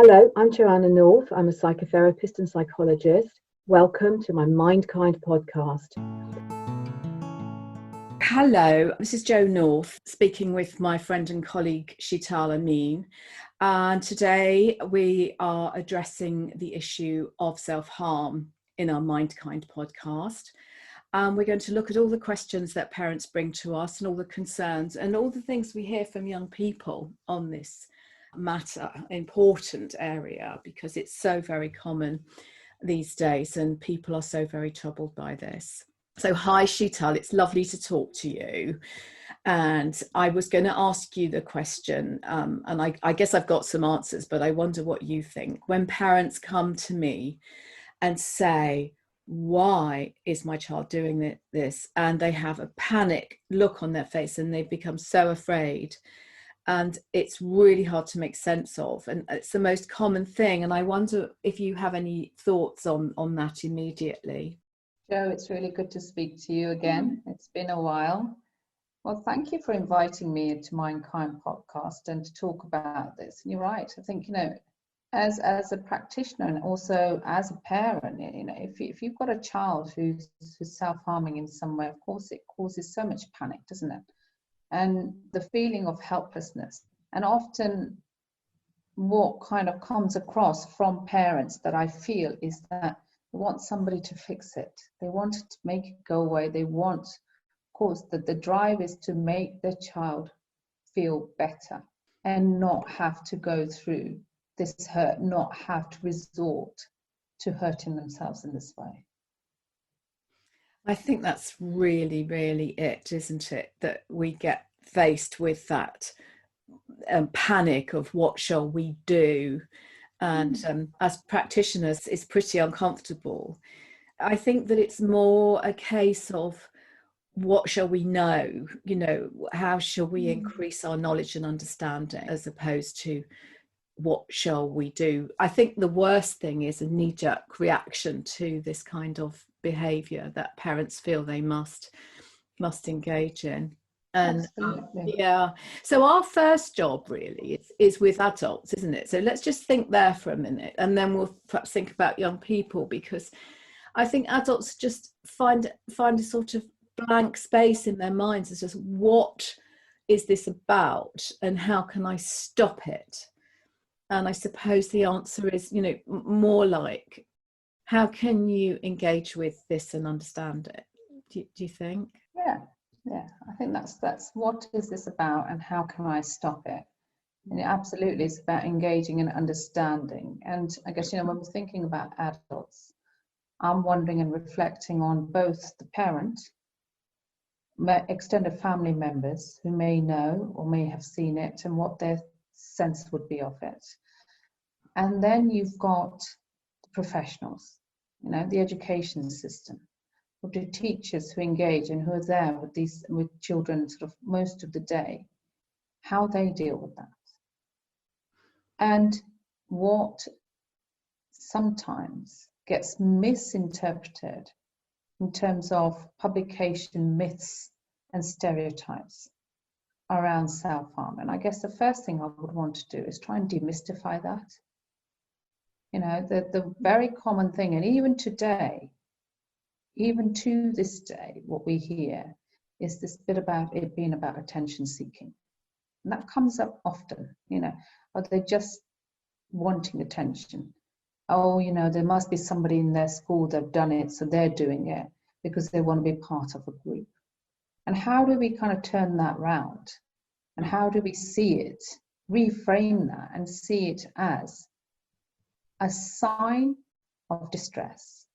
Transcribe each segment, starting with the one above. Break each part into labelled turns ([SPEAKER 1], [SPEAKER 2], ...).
[SPEAKER 1] Hello, I'm Joanna North. I'm a psychotherapist and psychologist. Welcome to my Mindkind podcast. Hello, this is Jo North speaking with my friend and colleague Sheetal Amin. And today we are addressing the issue of self-harm in our Mindkind podcast. We're going to look at all the questions that parents bring to us and all the concerns and all the things we hear from young people on this matter, important area, because it's so very common these days and people are so very troubled by this. So hi Sheetal, it's lovely to talk to you. And I was going to ask you the question, and I guess I've got some answers, but I wonder what you think. When parents come to me and say, why is my child doing this? And they have a panic look on their face and they've become so afraid. And it's really hard to make sense of. And it's the most common thing. And I wonder if you have any thoughts on that immediately.
[SPEAKER 2] Jo, it's really good to speak to you again. It's been a while. Well, thank you for inviting me to Mindkind podcast and to talk about this. And you're right. I think, as a practitioner and also as a parent, if you've got a child who's self-harming in some way, of course, it causes so much panic, doesn't it? And the feeling of helplessness. And often what kind of comes across from parents that I feel is that they want somebody to fix it. They want to make it go away. They want, of course, that the drive is to make their child feel better and not have to go through this hurt, not have to resort to hurting themselves in this way.
[SPEAKER 1] I think that's really, really it, isn't it? That we get faced with that panic of what shall we do? And as practitioners, it's pretty uncomfortable. I think that it's more a case of what shall we know? How shall we increase our knowledge and understanding as opposed to what shall we do? I think the worst thing is a knee-jerk reaction to this kind of behavior that parents feel they must engage in. And so our first job really is with adults, isn't it? So let's just think there for a minute and then we'll perhaps think about young people, because I think adults just find a sort of blank space in their minds. It's just, what is this about and how can I stop it? And I suppose the answer is, more like, how can you engage with this and understand it? Do you think?
[SPEAKER 2] Yeah. I think that's what is this about and how can I stop it? And it absolutely is about engaging and understanding. And I guess, when we're thinking about adults, I'm wondering and reflecting on both the parent, extended family members who may know or may have seen it and what their sense would be of it. And then you've got the professionals, the education system, or the teachers who engage and who are there with children sort of most of the day, how they deal with that. And what sometimes gets misinterpreted in terms of publication myths and stereotypes around self-harm. And I guess the first thing I would want to do is try and demystify that. The very common thing, and even today, even to this day, what we hear is this bit about it being about attention seeking. And that comes up often, are they just wanting attention? Oh, there must be somebody in their school that've done it, so they're doing it because they want to be part of a group. And how do we kind of turn that round? And how do we see it, reframe that and see it as a sign of distress?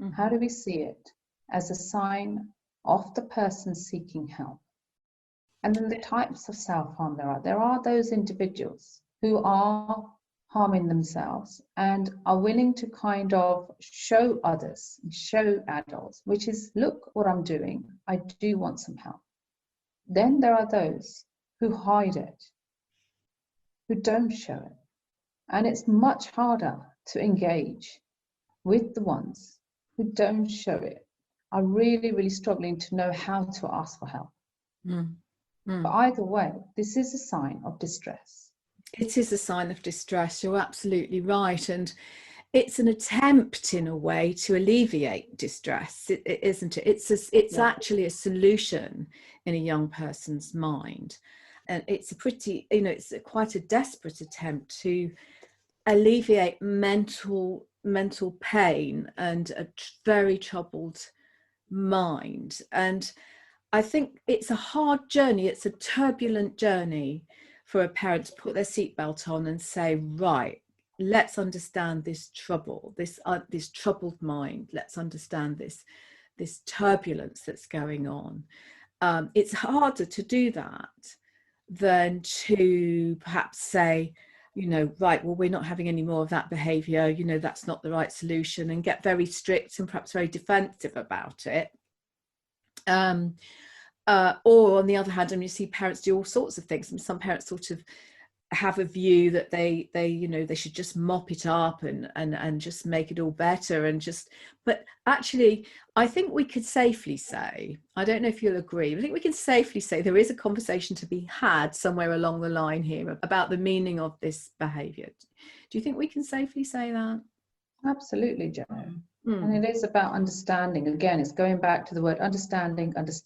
[SPEAKER 2] Mm-hmm. How do we see it as a sign of the person seeking help? And then the types of self-harm there are those individuals who are harming themselves and are willing to kind of show others, show adults, which is, look what I'm doing, I do want some help. Then there are those who hide it, who don't show it. And it's much harder to engage with the ones who don't show it, are really, really struggling to know how to ask for help. But either way, this is a sign of distress.
[SPEAKER 1] It is a sign of distress. You're absolutely right. And it's an attempt in a way to alleviate distress, isn't it? It's
[SPEAKER 2] Yeah.
[SPEAKER 1] actually a solution in a young person's mind. And it's a pretty, it's quite a desperate attempt to alleviate mental pain and a very troubled mind. And I think it's a hard journey, it's a turbulent journey for a parent to put their seatbelt on and say, right, let's understand this trouble, this troubled mind. Let's understand this turbulence that's going on. It's harder to do that than to perhaps say, right, well, we're not having any more of that behavior, that's not the right solution, and get very strict and perhaps very defensive about it. Or on the other hand, you see parents do all sorts of things, and some parents sort of have a view that they should just mop it up and just make it all better, but actually I think we could safely say, I don't know if you'll agree, I think we can safely say there is a conversation to be had somewhere along the line here about the meaning of this behavior. Do you think we can safely say that?
[SPEAKER 2] Absolutely, Jo. And it is about understanding. Again, it's going back to the word understanding. It's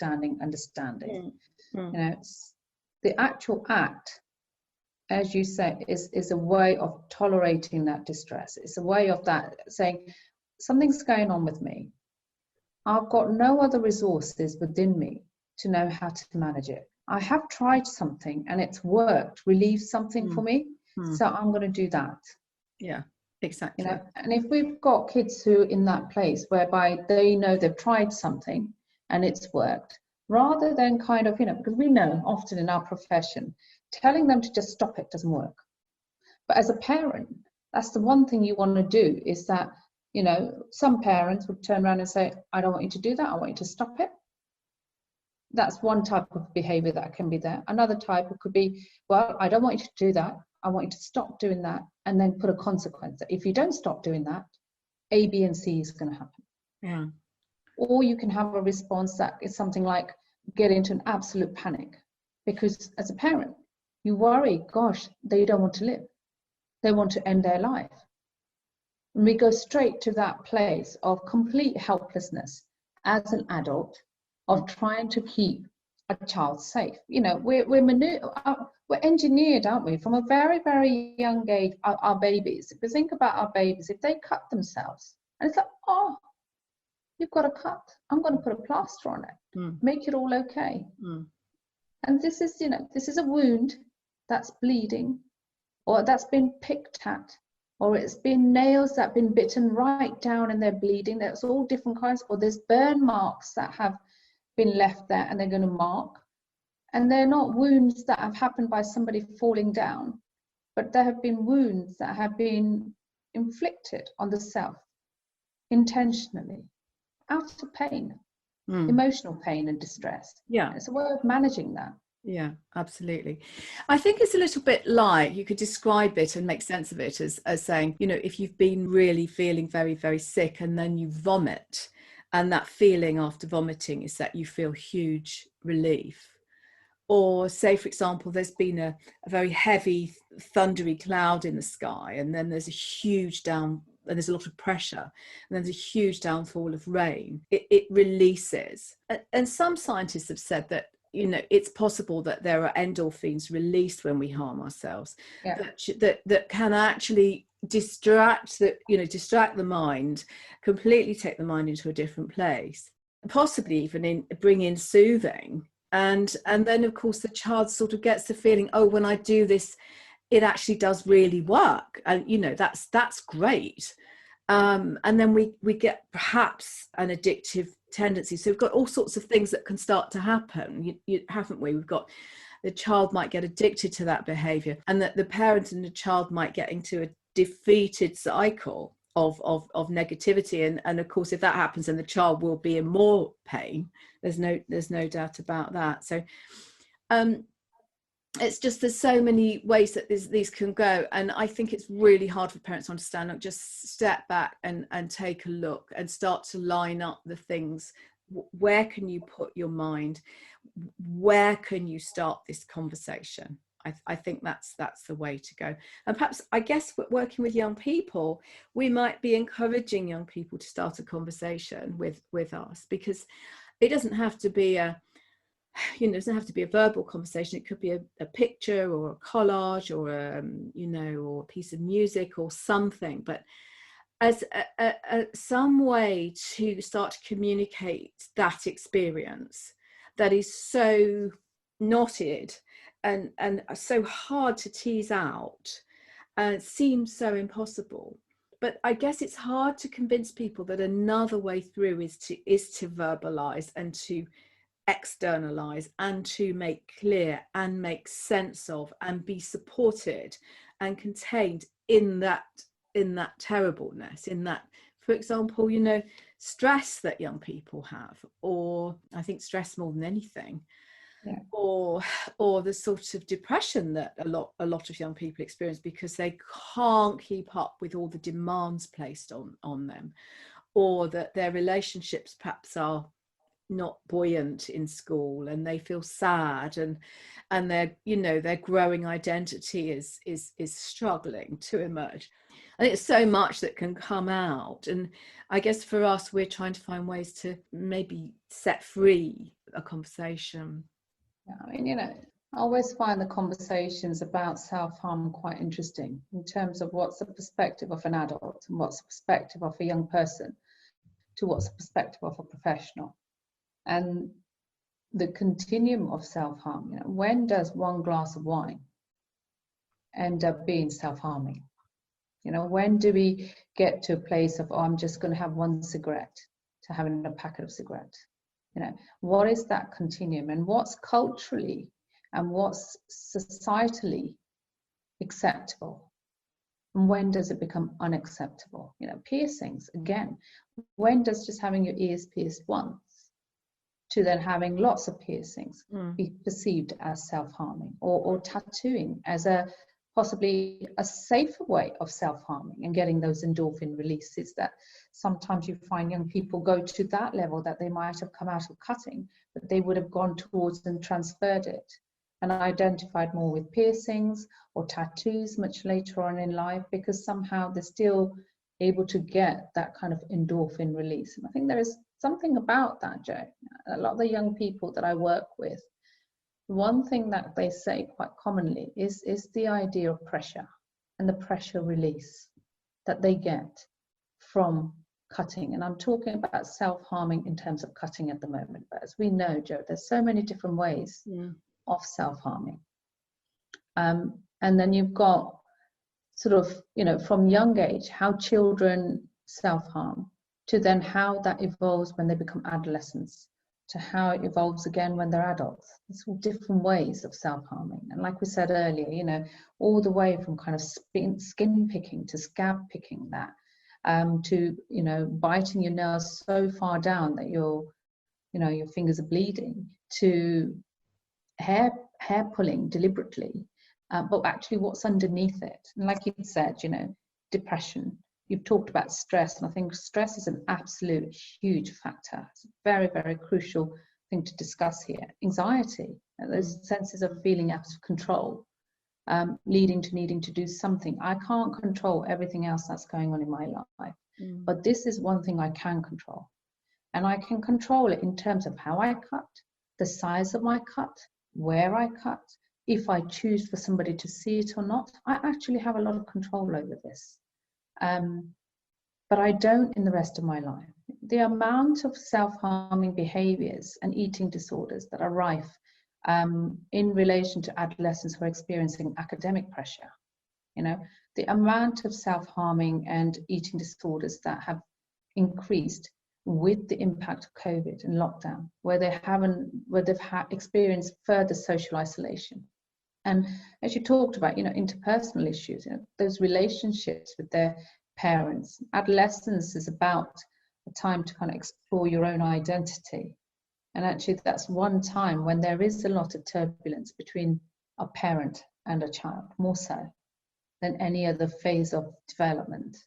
[SPEAKER 2] the actual act, as you say, is a way of tolerating that distress. It's a way of that saying, something's going on with me. I've got no other resources within me to know how to manage it. I have tried something and it's worked, relieved something for me. So I'm going to do that.
[SPEAKER 1] Yeah, exactly.
[SPEAKER 2] And if we've got kids who are in that place whereby they know they've tried something and it's worked, rather than kind of, because we know often in our profession, telling them to just stop it doesn't work. But as a parent, that's the one thing you want to do, is that, some parents would turn around and say, I don't want you to do that. I want you to stop it. That's one type of behavior that can be there. Another type could be, well, I don't want you to do that. I want you to stop doing that, and then put a consequence that if you don't stop doing that, A, B, and C is going to happen.
[SPEAKER 1] Yeah.
[SPEAKER 2] Or you can have a response that is something like get into an absolute panic, because as a parent, you worry, gosh, they don't want to live. They want to end their life. And we go straight to that place of complete helplessness as an adult, of trying to keep a child safe. We're engineered, aren't we, from a very, very young age, our babies. If we think about our babies, if they cut themselves, and it's like, oh, you've got a cut, I'm going to put a plaster on it, make it all okay. And this is a wound that's bleeding, or that's been picked at, or it's been nails that have been bitten right down and they're bleeding. That's all different kinds. Or there's burn marks that have been left there and they're going to mark. And they're not wounds that have happened by somebody falling down, but there have been wounds that have been inflicted on the self intentionally, out of pain, emotional pain and distress.
[SPEAKER 1] Yeah.
[SPEAKER 2] It's a way of managing that.
[SPEAKER 1] Yeah, absolutely. I think it's a little bit like, you could describe it and make sense of it as saying, if you've been really feeling very, very sick and then you vomit, and that feeling after vomiting is that you feel huge relief. Or say, for example, there's been a very heavy, thundery cloud in the sky, and then there's a huge and there's a lot of pressure, and there's a huge downfall of rain. It releases. And some scientists have said that, it's possible that there are endorphins released when we harm ourselves, that can actually distract the mind, completely take the mind into a different place, possibly even bring in soothing. And then, of course, the child sort of gets the feeling, oh, when I do this, it actually does really work. And, that's great. And then we get perhaps an addictive tendency. So we've got all sorts of things that can start to happen, haven't we? We've got the child might get addicted to that behavior, and that the parent and the child might get into a defeated cycle of negativity. And of course, if that happens, then the child will be in more pain. There's no doubt about that. So it's just, there's so many ways that these can go, and I think it's really hard for parents to understand. Like, just step back and take a look and start to line up the things. Where can you put your mind? Where can you start this conversation? I think that's the way to go. And perhaps, I guess, working with young people, we might be encouraging young people to start a conversation with us, because it doesn't have to be a, you know, it doesn't have to be a verbal conversation. It could be a picture or a collage or you know, or a piece of music or something, but as some way to start to communicate that experience that is so knotted and so hard to tease out, and it seems so impossible. But I guess it's hard to convince people that another way through is to verbalize and to externalize and to make clear and make sense of and be supported and contained in that terribleness, in that, for example, you know, stress that young people have, or I think stress more than anything,
[SPEAKER 2] yeah.
[SPEAKER 1] or the sort of depression that a lot of young people experience because they can't keep up with all the demands placed on them, or that their relationships perhaps are not buoyant in school and they feel sad, and their, you know, their growing identity is struggling to emerge. I think it's so much that can come out, and I guess for us, we're trying to find ways to maybe set free a conversation.
[SPEAKER 2] Yeah, I mean, you know, I always find the conversations about self-harm quite interesting in terms of what's the perspective of an adult and what's the perspective of a young person to what's the perspective of a professional. And the continuum of self-harm, you know, when does one glass of wine end up being self-harming? You know, when do we get to a place of, oh, I'm just going to have one cigarette, to having a packet of cigarettes? You know, what is that continuum, and what's culturally and what's societally acceptable? And when does it become unacceptable? You know, piercings, again, when does just having your ears pierced once to then having lots of piercings be perceived as self-harming, or tattooing as a possibly a safer way of self-harming and getting those endorphin releases that sometimes you find young people go to that level, that they might have come out of cutting, but they would have gone towards and transferred it and identified more with piercings or tattoos much later on in life, because somehow they're still able to get that kind of endorphin release. And I think there is something about that, Joe. A lot of the young people that I work with, one thing that they say quite commonly is the idea of pressure and the pressure release that they get from cutting. And I'm talking about self-harming in terms of cutting at the moment. But as we know, Joe, there's so many different ways of self-harming. And then you've got sort of, you know, from young age, how children self-harm, to then how that evolves when they become adolescents, to how it evolves again when they're adults. It's all different ways of self-harming. And like we said earlier, you know, all the way from kind of skin picking to scab picking that, to, you know, biting your nails so far down that your fingers are bleeding, to hair pulling deliberately, but actually what's underneath it. And like you said, you know, depression. You've talked about stress, and I think stress is an absolute huge factor. It's a very, very crucial thing to discuss here. Anxiety, those senses of feeling out of control, leading to needing to do something. I can't control everything else that's going on in my life, but this is one thing I can control. And I can control it in terms of how I cut, the size of my cut, where I cut, if I choose for somebody to see it or not. I actually have a lot of control over this. But I don't in the rest of my life. The amount of self-harming behaviors and eating disorders that are rife in relation to adolescents who are experiencing academic pressure, you know, the amount of self-harming and eating disorders that have increased with the impact of COVID and lockdown, where they've experienced further social isolation. And as you talked about, you know, interpersonal issues, you know, those relationships with their parents. Adolescence is about a time to kind of explore your own identity. And actually that's one time when there is a lot of turbulence between a parent and a child, more so than any other phase of development.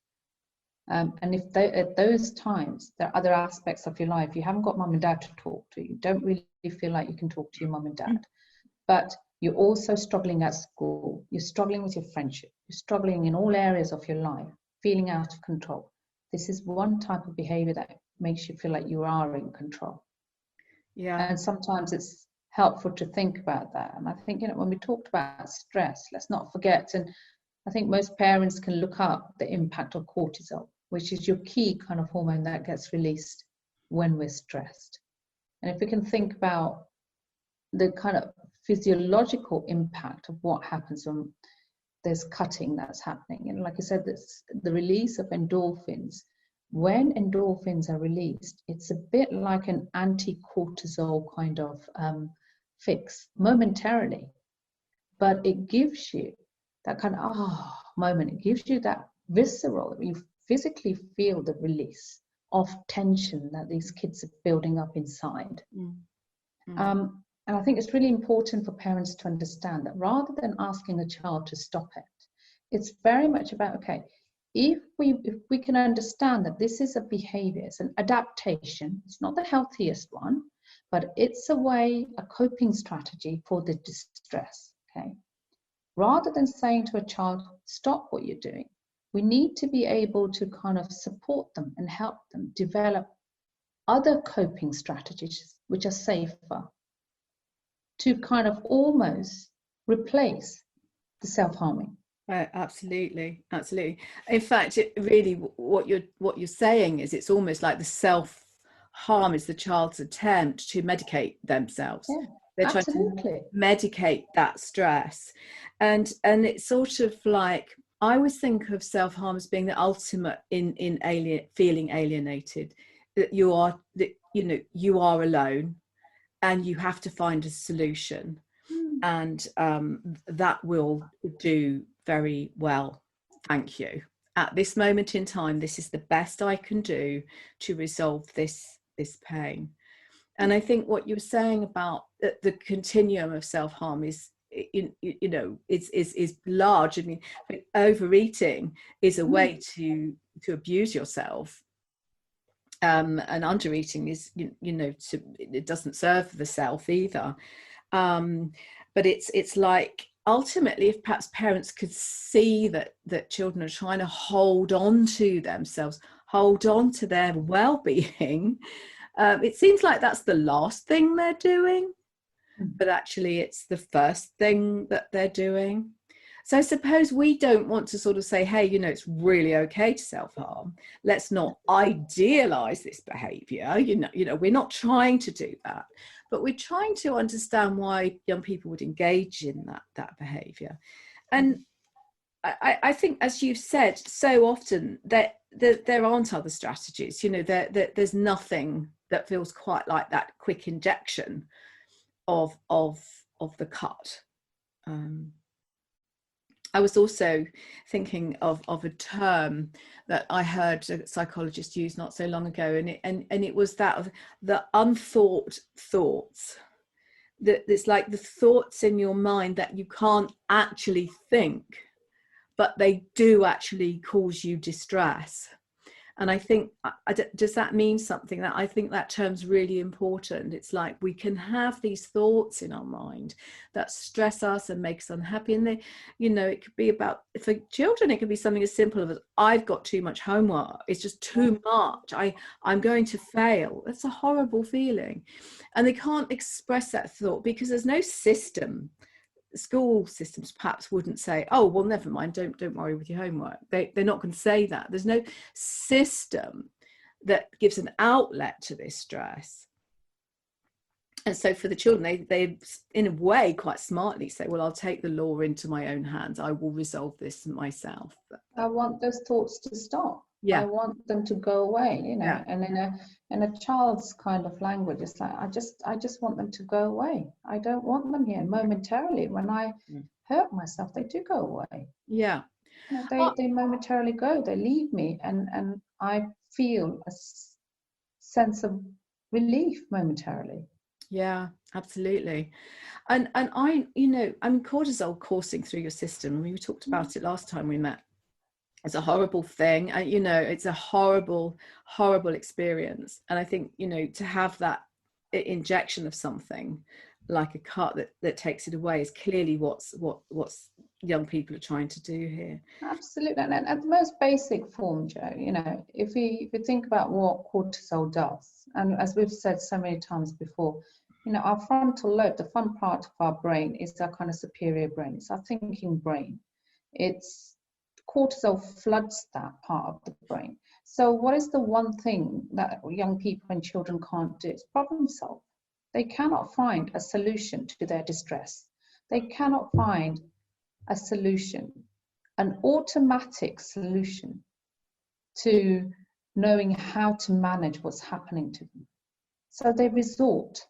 [SPEAKER 2] And if at those times, there are other aspects of your life, you haven't got mum and dad to talk to, you don't really feel like you can talk to your mum and dad. But You're also struggling at school. You're struggling with your friendship. You're struggling in all areas of your life, feeling out of control. This is one type of behavior that makes you feel like you are in control.
[SPEAKER 1] Yeah.
[SPEAKER 2] And sometimes it's helpful to think about that. And I think, when we talked about stress, let's not forget, and I think most parents can look up the impact of cortisol, which is your key kind of hormone that gets released when we're stressed. And if we can think about the kind of physiological impact of what happens when there's cutting that's happening, and like I said, this, the release of endorphins. When endorphins are released, it's a bit like an anti-cortisol kind of fix momentarily, but it gives you that kind of moment. It gives you that visceral, you physically feel the release of tension that these kids are building up inside. And I think it's really important for parents to understand that rather than asking the child to stop it, it's very much about, okay, if we can understand that this is a behavior, it's an adaptation, it's not the healthiest one, but it's a way, a coping strategy for the distress, okay? Rather than saying to a child, stop what you're doing, we need to be able to kind of support them and help them develop other coping strategies which are safer, to kind of almost replace the self-harming.
[SPEAKER 1] Absolutely. In fact, it really, what you're saying is, it's almost like the self-harm is the child's attempt to medicate themselves.
[SPEAKER 2] Yeah,
[SPEAKER 1] they're
[SPEAKER 2] absolutely.
[SPEAKER 1] trying to medicate that stress, and it's sort of like, I always think of self-harm as being the ultimate in feeling alienated, that you are alone and you have to find a solution, and that will do very well. Thank you. At this moment in time, this is the best I can do to resolve this pain. And I think what you're saying about the continuum of self-harm is, is large. I mean, overeating is a way to abuse yourself. And undereating is, it doesn't serve the self either. But it's like, ultimately, if perhaps parents could see that children are trying to hold on to themselves, hold on to their well-being, it seems like that's the last thing they're doing, but actually it's the first thing that they're doing. So I suppose we don't want to sort of say, hey, it's really okay to self-harm. Let's not idealize this behavior. We're not trying to do that, but we're trying to understand why young people would engage in that behavior. And I think, as you've said, so often that there aren't other strategies. There's nothing that feels quite like that quick injection of the cut. I was also thinking of a term that I heard a psychologist use not so long ago, and it was that of the unthought thoughts. That it's like the thoughts in your mind that you can't actually think, but they do actually cause you distress. And I think, does that mean something? That I think that term's really important. It's like, we can have these thoughts in our mind that stress us and make us unhappy. And they, it could be about, for children, it could be something as simple as, I've got too much homework. It's just too much. I'm going to fail. That's a horrible feeling. And they can't express that thought because there's no system. School systems perhaps wouldn't say, oh, well, never mind, don't worry with your homework. They're not going to say that. There's no system that gives an outlet to this stress. And so for the children, they in a way quite smartly say, well, I'll take the law into my own hands. I will resolve this myself.
[SPEAKER 2] I want those thoughts to stop.
[SPEAKER 1] Yeah.
[SPEAKER 2] I want them to go away,
[SPEAKER 1] Yeah.
[SPEAKER 2] And in a child's kind of language, it's like, I just want them to go away. I don't want them here. Momentarily, when I hurt myself, they do go away.
[SPEAKER 1] Yeah.
[SPEAKER 2] They momentarily go, they leave me, and I feel a sense of relief momentarily.
[SPEAKER 1] Yeah, absolutely. And I, cortisol coursing through your system. We talked about it last time we met. It's a horrible thing. It's a horrible, horrible experience. And I think, to have that injection of something like a cut that takes it away is clearly what's young people are trying to do here.
[SPEAKER 2] Absolutely. And at the most basic form, Joe, you know, if we think about what cortisol does, and as we've said so many times before, you know, our frontal lobe, the front part of our brain, is our kind of superior brain. It's our thinking brain. It's cortisol floods that part of the brain. So what is the one thing that young people and children can't do? It's problem solve. They cannot find a solution to their distress. They cannot find a solution, an automatic solution to knowing how to manage what's happening to them. So they resort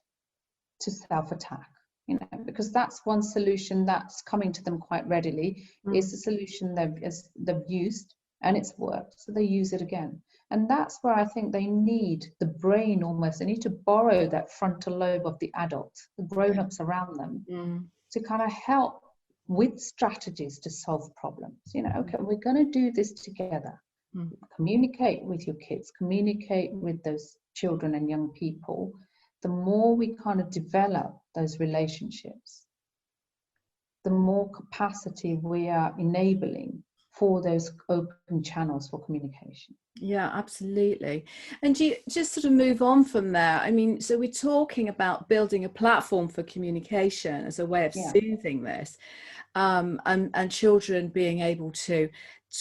[SPEAKER 2] to self-attack, you know, because that's one solution that's coming to them quite readily. Is a solution they've used and it's worked, so they use it again. And that's where I think they need the brain almost. They need to borrow that frontal lobe of the adults, the grown-ups around them, to kind of help with strategies to solve problems. You know, okay, we're going to do this together. Communicate with your kids, communicate with those children and young people. The more we kind of develop those relationships, the more capacity we are enabling for those open channels for communication.
[SPEAKER 1] Yeah, absolutely. And you just sort of move on from there. I mean, so we're talking about building a platform for communication as a way of soothing this, and children being able to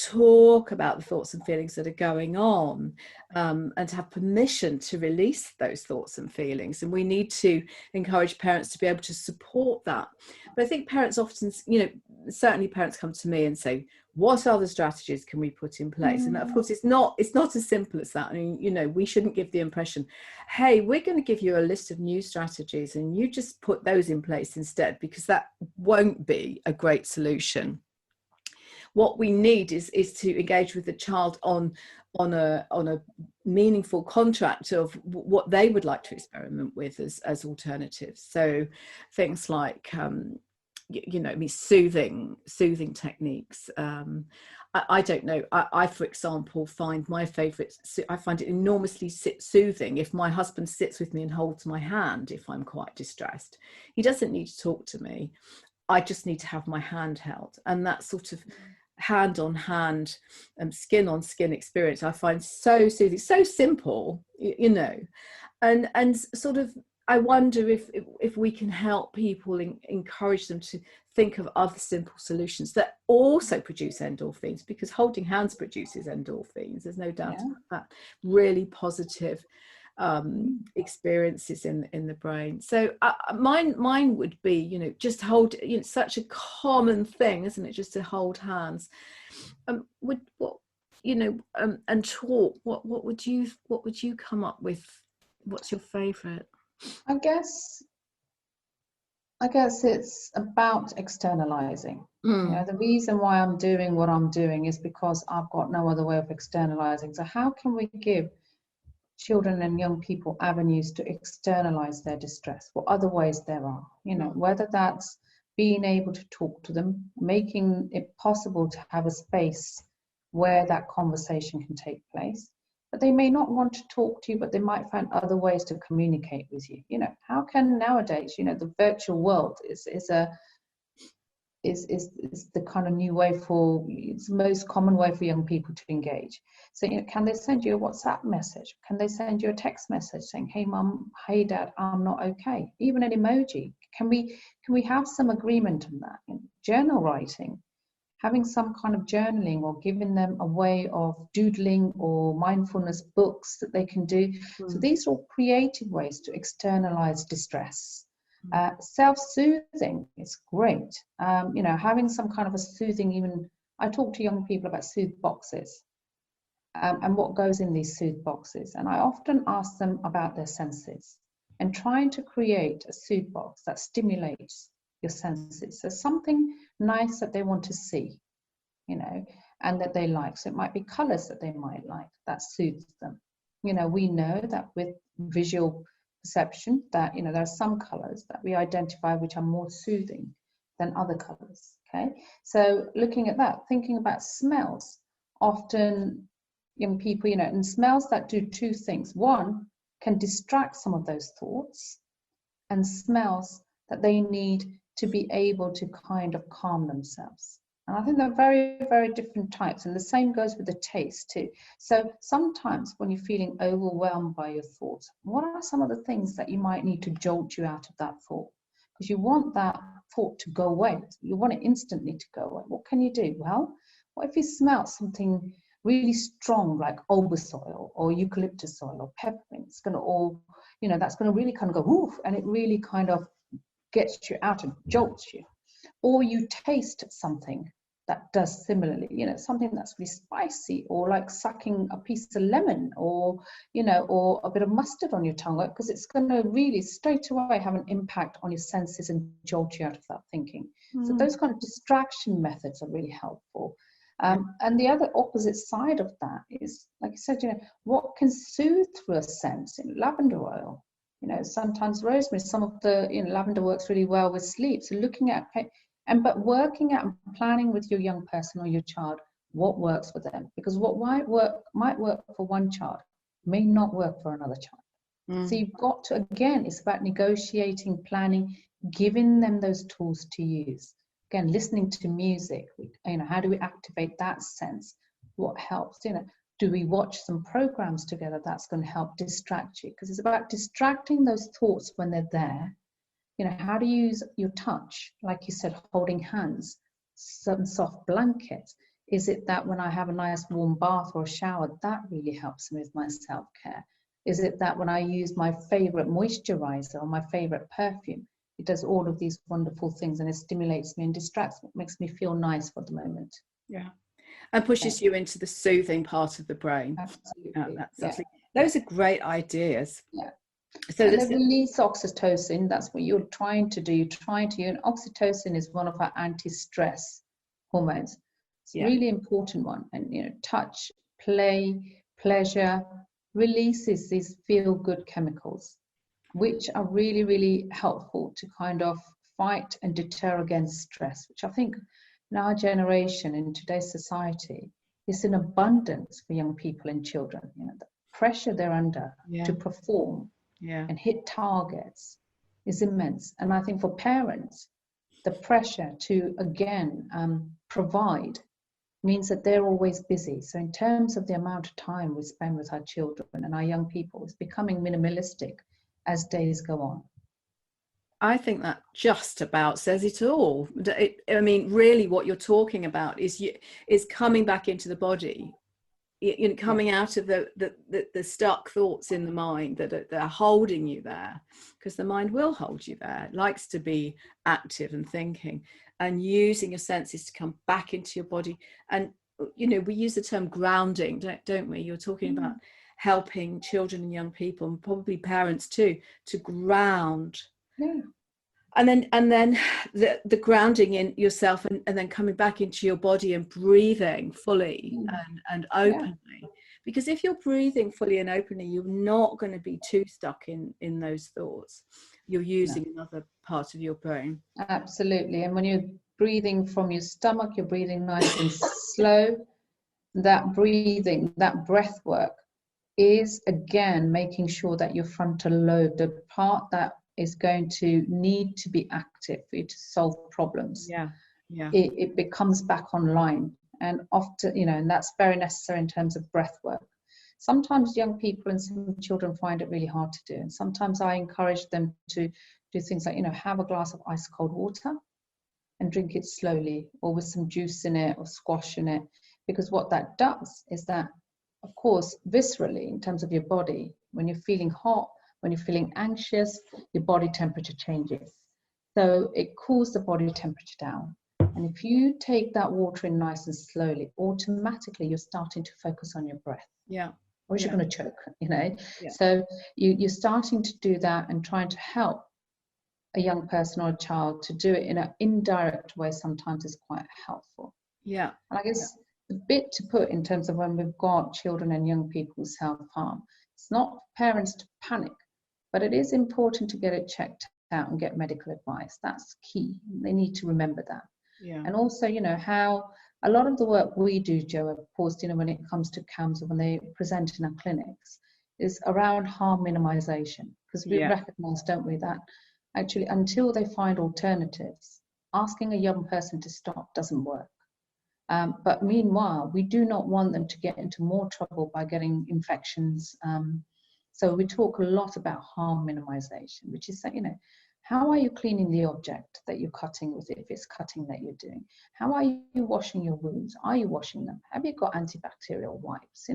[SPEAKER 1] talk about the thoughts and feelings that are going on, and to have permission to release those thoughts and feelings. And we need to encourage parents to be able to support that. But I think parents often, you know, certainly parents come to me and say, what other strategies can we put in place? And of course, it's not as simple as that. I mean, you know, we shouldn't give the impression, hey, we're going to give you a list of new strategies and you just put those in place instead, because that won't be a great solution. What we need is to engage with the child on a meaningful contract of what they would like to experiment with as alternatives. So things like you know, soothing techniques. I don't know. I, for example, find my favourite. I find it enormously soothing if my husband sits with me and holds my hand if I'm quite distressed. He doesn't need to talk to me. I just need to have my hand held, and that sort of hand on hand, skin on skin experience I find so soothing, so simple, you know, and sort of. I wonder if we can help people, encourage them to think of other simple solutions that also produce endorphins, because holding hands produces endorphins. There's no doubt about that. Really positive experiences in the brain. So mine would be, you know, just hold. You know, such a common thing, isn't it? Just to hold hands. And talk. What would you come up with? What's your favourite?
[SPEAKER 2] I guess it's about externalizing. You know, the reason why I'm doing what I'm doing is because I've got no other way of externalizing. So how can we give children and young people avenues to externalize their distress? What other ways there are? You know, whether that's being able to talk to them, making it possible to have a space where that conversation can take place. But they may not want to talk to you, but they might find other ways to communicate with you. You know, how can nowadays, you know, the virtual world is the kind of new way it's the most common way for young people to engage. So, you know, can they send you a WhatsApp message? Can they send you a text message saying, hey mum, hey dad, I'm not okay? Even an emoji. Can we have some agreement on that? You know, journal writing. Having some kind of journaling, or giving them a way of doodling or mindfulness books that they can do. So these are all creative ways to externalize distress. Self-soothing is great. You know, having some kind of a soothing, even I talk to young people about soothe boxes, and what goes in these soothe boxes. And I often ask them about their senses and trying to create a soothe box that stimulates your senses. So something nice that they want to see, you know, and that they like. So it might be colors that they might like that soothes them. You know, we know that with visual perception that, you know, there are some colors that we identify which are more soothing than other colors. Okay, so looking at that, thinking about smells. Often young people, you know, and smells that do two things. One, can distract some of those thoughts, and smells that they need to be able to kind of calm themselves. And I think they're very, very different types. And the same goes with the taste too. So sometimes when you're feeling overwhelmed by your thoughts, what are some of the things that you might need to jolt you out of that thought? Because you want that thought to go away. You want it instantly to go away. What can you do? Well, what if you smell something really strong like obus oil or eucalyptus oil or peppermint? It's going to all, that's going to really kind of go woof, and it really kind of gets you out and jolts you. Or you taste something that does similarly, something that's really spicy, or like sucking a piece of lemon, or or a bit of mustard on your tongue, because it's going to really straight away have an impact on your senses and jolt you out of that thinking. So those kind of distraction methods are really helpful. And the other opposite side of that is, like you said, what can soothe through a sense? Lavender oil, sometimes rosemary. Some of the lavender works really well with sleep. So looking at but working out and planning with your young person or your child what works for them, because what might work for one child may not work for another child. So you've got to, again, it's about negotiating, planning, giving them those tools to use. Again, listening to music, how do we activate that sense? What helps? Do we watch some programs together that's going to help distract you? Because it's about distracting those thoughts when they're there. How do you use your touch? Like you said, holding hands, some soft blankets. Is it that when I have a nice warm bath or a shower, that really helps me with my self-care? Is it that when I use my favorite moisturizer or my favorite perfume, it does all of these wonderful things and it stimulates me and distracts me, makes me feel nice for the moment?
[SPEAKER 1] Yeah. And pushes you into the soothing part of the brain.
[SPEAKER 2] Absolutely.
[SPEAKER 1] Those are great ideas.
[SPEAKER 2] Yeah.
[SPEAKER 1] So
[SPEAKER 2] they release oxytocin. That's what you're trying to do. And oxytocin is one of our anti-stress hormones. It's a really important one. And touch, play, pleasure releases these feel-good chemicals, which are really, really helpful to kind of fight and deter against stress, which I think in our generation, in today's society, is in abundance for young people and children. The pressure they're under to perform and hit targets is immense. And I think for parents, the pressure to, again, provide means that they're always busy. So in terms of the amount of time we spend with our children and our young people, it's becoming minimalistic as days go on.
[SPEAKER 1] I think that just about says it all. Really what you're talking about is coming back into the body, coming out of the stuck thoughts in the mind that are holding you there, because the mind will hold you there. It likes to be active and thinking, and using your senses to come back into your body. And we use the term grounding, don't we? You're talking about helping children and young people, and probably parents too, to ground. And then the grounding in yourself, and then coming back into your body and breathing fully and openly. Because if you're breathing fully and openly, you're not going to be too stuck in those thoughts. You're using another part of your brain.
[SPEAKER 2] Absolutely. And when you're breathing from your stomach, you're breathing nice and slow. That breathing, that breath work is, again, making sure that your frontal lobe, the part that is going to need to be active for you to solve problems, it becomes back online. And often, and that's very necessary in terms of breath work. Sometimes young people and some children find it really hard to do. And sometimes I encourage them to do things like, have a glass of ice cold water and drink it slowly, or with some juice in it or squash in it. Because what that does is that, of course, viscerally, in terms of your body, when you're feeling hot, when you're feeling anxious, your body temperature changes. So it cools the body temperature down. And if you take that water in nice and slowly, automatically you're starting to focus on your breath. Or you're going to choke, So you're starting to do that and trying to help a young person or a child to do it in an indirect way sometimes is quite helpful. And I guess the bit to put in terms of when we've got children and young people who self-harm, it's not for parents to panic, but it is important to get it checked out and get medical advice. That's key. They need to remember that. And also, how a lot of the work we do, Jo, of course, when it comes to CAMS or when they present in our clinics, is around harm minimization. Because we recognize, don't we, that actually, until they find alternatives, asking a young person to stop doesn't work. But meanwhile, we do not want them to get into more trouble by getting infections. So we talk a lot about harm minimization, which is that, how are you cleaning the object that you're cutting with it, if it's cutting that you're doing? How are you washing your wounds? Are you washing them? Have you got antibacterial wipes?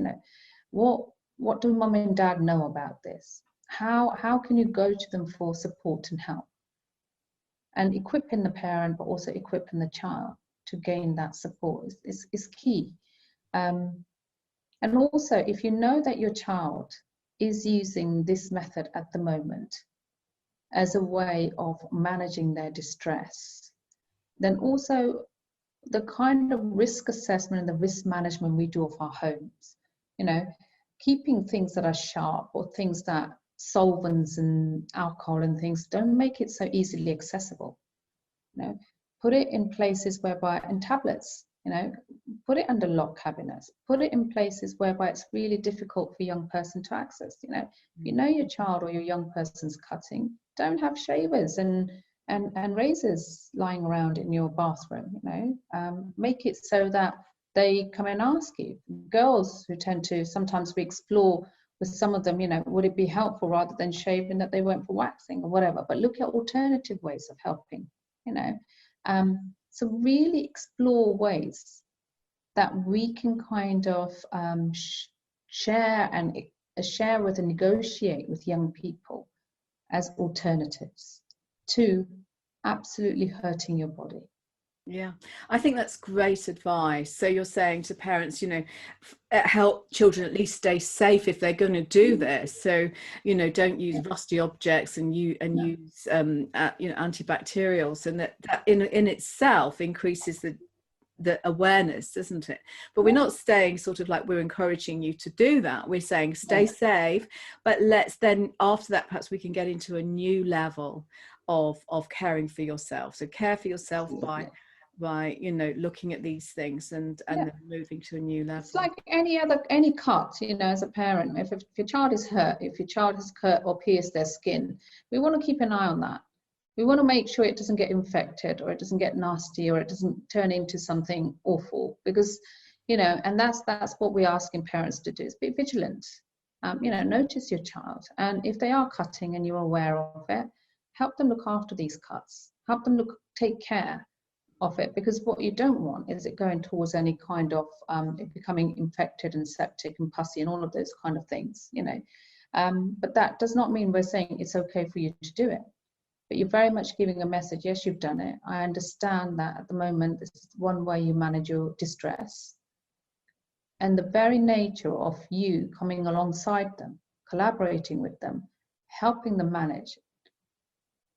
[SPEAKER 2] What do mum and dad know about this? How can you go to them for support and help? And equipping the parent, but also equipping the child to gain that support is key. And also, if you know that your child is using this method at the moment as a way of managing their distress, then also the kind of risk assessment and the risk management we do of our homes, keeping things that are sharp or things that solvents and alcohol and things, don't make it so easily accessible. Put it in places whereby, and tablets, put it under lock cabinets, put it in places whereby it's really difficult for a young person to access. If your child or your young person's cutting, don't have shavers and razors lying around in your bathroom. Make it so that they come and ask you. Girls who tend to, sometimes we explore with some of them, would it be helpful rather than shaving that they went for waxing or whatever, but look at alternative ways of helping, so really explore ways that we can kind of share with and negotiate with young people as alternatives to absolutely hurting your body.
[SPEAKER 1] Yeah, I think that's great advice. So you're saying to parents, help children at least stay safe if they're going to do this. So, don't use rusty objects and use antibacterials, and that in itself increases the awareness, doesn't it? But we're not staying sort of like we're encouraging you to do that. We're saying stay safe, but let's then after that perhaps we can get into a new level of caring for yourself. So care for yourself by looking at these things and then moving to a new level.
[SPEAKER 2] It's like any cut, as a parent, if your child is hurt, if your child has cut or pierced their skin, we want to keep an eye on that. We want to make sure it doesn't get infected or it doesn't get nasty or it doesn't turn into something awful, because and that's what we're asking parents to do, is be vigilant. Notice your child, and if they are cutting and you're aware of it, help them look after these cuts, help them take care of it, because what you don't want is it going towards any kind of it becoming infected and septic and pussy and all of those kind of things, but that does not mean we're saying it's okay for you to do it, but you're very much giving a message. Yes, you've done it. I understand that at the moment this is one way you manage your distress, and the very nature of you coming alongside them, collaborating with them, helping them manage,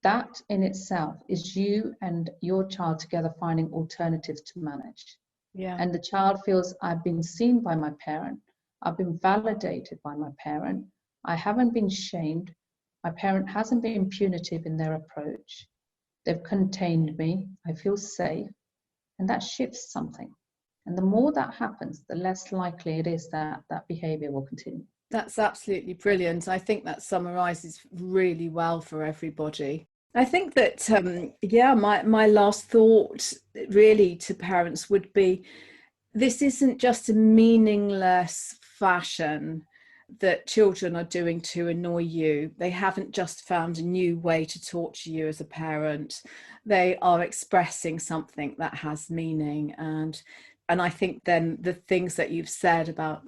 [SPEAKER 2] that in itself is you and your child together finding alternatives to manage. Yeah. And the child feels, I've been seen by my parent, I've been validated by my parent, I haven't been shamed, my parent hasn't been punitive in their approach, they've contained me, I feel safe, and that shifts something. And the more that happens, the less likely it is that that behavior will continue.
[SPEAKER 1] That's absolutely brilliant. I think that summarizes really well for everybody. I think that, my last thought really to parents would be, this isn't just a meaningless fashion that children are doing to annoy you. They haven't just found a new way to torture you as a parent. They are expressing something that has meaning. And I think then the things that you've said about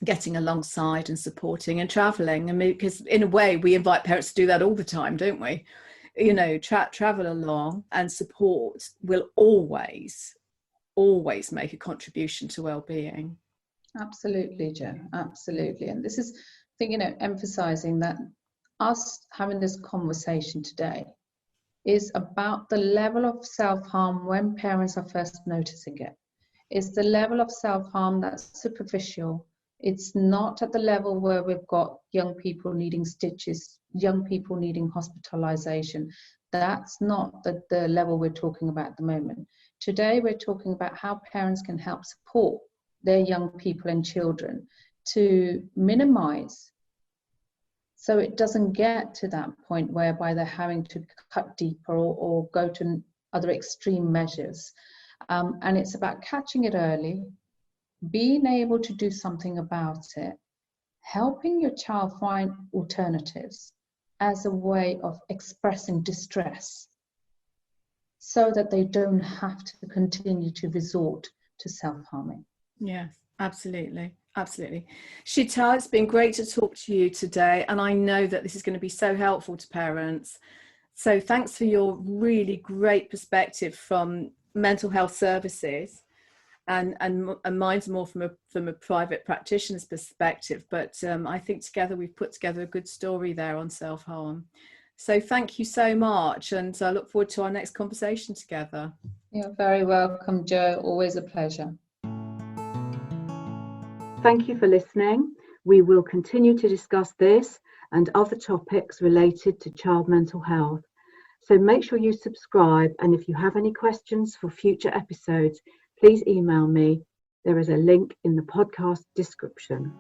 [SPEAKER 1] getting alongside and supporting and traveling, I mean, because in a way we invite parents to do that all the time, don't we? Travel along, and support will always make a contribution to well-being.
[SPEAKER 2] Absolutely, Jo, absolutely. And this is, I think, emphasizing that us having this conversation today is about the level of self-harm when parents are first noticing it. It's the level of self-harm that's superficial. It's not at the level where we've got young people needing stitches, young people needing hospitalization. That's not the level we're talking about at the moment. Today, we're talking about how parents can help support their young people and children to minimize So it doesn't get to that point whereby they're having to cut deeper or go to other extreme measures. And it's about catching it early, being able to do something about it, helping your child find alternatives as a way of expressing distress so that they don't have to continue to resort to self-harming.
[SPEAKER 1] Yeah, absolutely. Absolutely. Sheetal, it's been great to talk to you today. And I know that this is going to be so helpful to parents. So thanks for your really great perspective from mental health services. And mine's more from a private practitioner's perspective. But I think together we've put together a good story there on self-harm. So thank you so much. And I look forward to our next conversation together.
[SPEAKER 2] You're very welcome, Jo. Always a pleasure.
[SPEAKER 3] Thank you for listening. We will continue to discuss this and other topics related to child mental health. So make sure you subscribe, and if you have any questions for future episodes, please email me. There is a link in the podcast description.